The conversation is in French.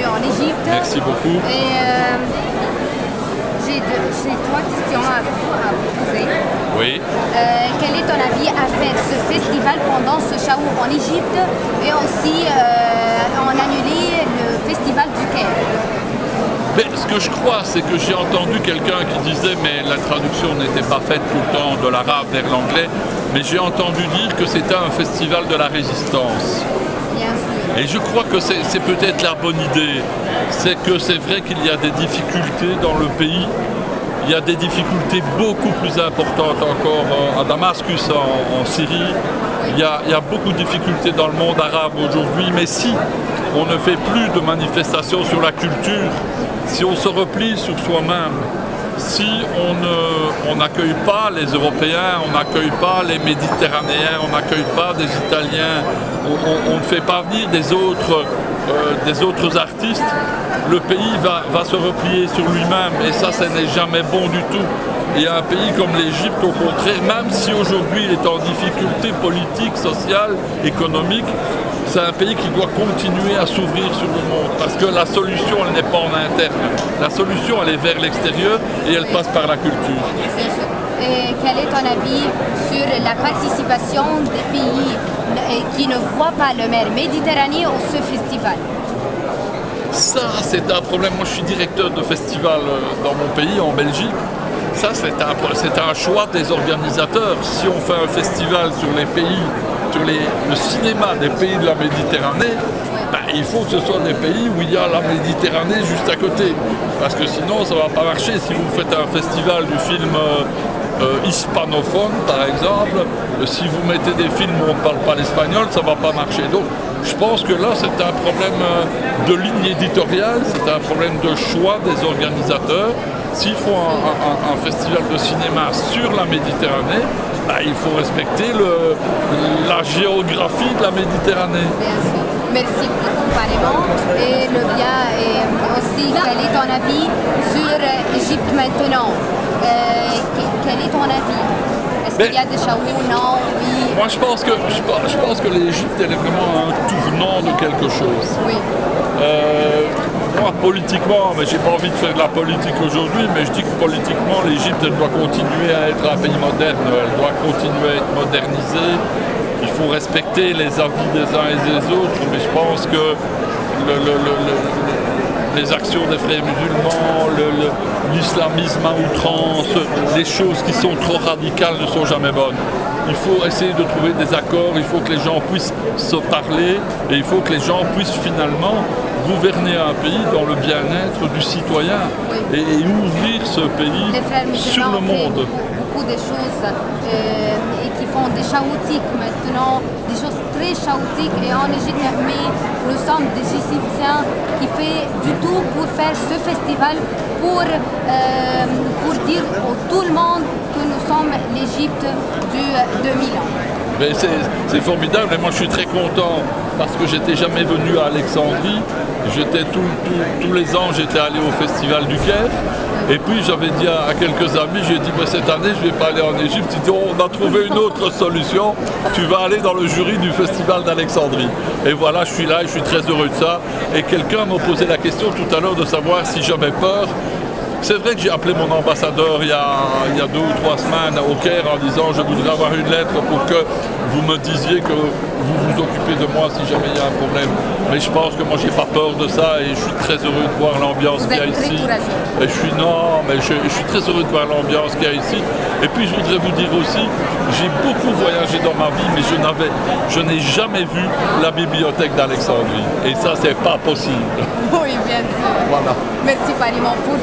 bienvenue en Égypte. Merci beaucoup. Et j'ai trois questions à vous poser. Oui. Quel est ton avis à faire ce festival pendant ce Chaou en Égypte et aussi en annuler le festival du Caire? Mais ce que je crois, c'est que j'ai entendu quelqu'un qui disait mais la traduction n'était pas faite tout le temps de l'arabe vers l'anglais, mais j'ai entendu dire que c'était un festival de la résistance. Bien sûr. Et je crois que c'est peut-être la bonne idée. C'est que c'est vrai qu'il y a des difficultés dans le pays. Il y a des difficultés beaucoup plus importantes encore à Damascus, en Syrie. Il y a beaucoup de difficultés dans le monde arabe aujourd'hui, mais si on ne fait plus de manifestations sur la culture, si on se replie sur soi-même, si on n'accueille pas les Européens, on n'accueille pas les Méditerranéens, on n'accueille pas des Italiens, on ne fait pas venir des autres artistes, le pays va se replier sur lui-même et ça n'est jamais bon du tout. Et un pays comme l'Égypte, au contraire, même si aujourd'hui il est en difficulté politique, sociale, économique, c'est un pays qui doit continuer à s'ouvrir sur le monde parce que la solution, elle n'est pas en interne. La solution, elle est vers l'extérieur et elle passe par la culture. Et quel est ton avis sur la participation des pays qui ne voient pas le mer Méditerranée au ce festival? Ça, c'est un problème. Moi, je suis directeur de festival dans mon pays, en Belgique. Ça, c'est un choix des organisateurs. Si on fait un festival sur les pays, sur le cinéma des pays de la Méditerranée, ben, il faut que ce soit des pays où il y a la Méditerranée juste à côté. Parce que sinon, ça ne va pas marcher. Si vous faites un festival du film hispanophone, par exemple, si vous mettez des films où on ne parle pas l'espagnol, ça ne va pas marcher. Donc, je pense que là, c'est un problème de ligne éditoriale, c'est un problème de choix des organisateurs. S'ils font un festival de cinéma sur la Méditerranée, bah, il faut respecter la géographie de la Méditerranée. Merci beaucoup, pareillement. Et le bien, et aussi, quel est ton avis sur l'Égypte maintenant? Quel est ton avis? Est-ce qu'il y a des Chaou? Non? Oui? Moi, je pense que l'Égypte, elle est vraiment un tournant de quelque chose. Oui. Moi, politiquement, mais j'ai pas envie de faire de la politique aujourd'hui, mais je dis que politiquement, l'Égypte, elle doit continuer à être un pays moderne, elle doit continuer à être modernisée. Il faut respecter les avis des uns et des autres, mais je pense que les actions des frères musulmans, l'islamisme à outrance, les choses qui sont trop radicales ne sont jamais bonnes. Il faut essayer de trouver des accords, il faut que les gens puissent se parler et il faut que les gens puissent finalement gouverner un pays dans le bien-être du citoyen et ouvrir ce pays sur le monde. Beaucoup de choses et qui font des chaotiques maintenant, des choses très chaotiques et en Égypte, mais nous sommes des Égyptiens qui font du tout pour faire ce festival pour dire à tout le monde que nous sommes l'Égypte de 2000 ans. C'est formidable et moi je suis très content parce que j'étais jamais venu à Alexandrie. Tous les ans j'étais allé au festival du Caire et puis j'avais dit à quelques amis, j'ai dit cette année je ne vais pas aller en Égypte. Ils disent on a trouvé une autre solution, tu vas aller dans le jury du festival d'Alexandrie. Et voilà, je suis là et je suis très heureux de ça. Et quelqu'un m'a posé la question tout à l'heure de savoir si j'avais peur. C'est vrai que j'ai appelé mon ambassadeur il y a 2 ou 3 semaines au Caire en disant je voudrais avoir une lettre pour que vous me disiez que vous vous occupez de moi si jamais il y a un problème. Mais je pense que moi j'ai pas peur de ça et je suis très heureux de voir l'ambiance qu'il y a ici. Et je suis très heureux de voir l'ambiance qu'il y a ici. Et puis je voudrais vous dire aussi, j'ai beaucoup voyagé dans ma vie, mais je n'ai jamais vu la bibliothèque d'Alexandrie. Et ça c'est pas possible. Oui, bien sûr. Voilà. Merci Paris pour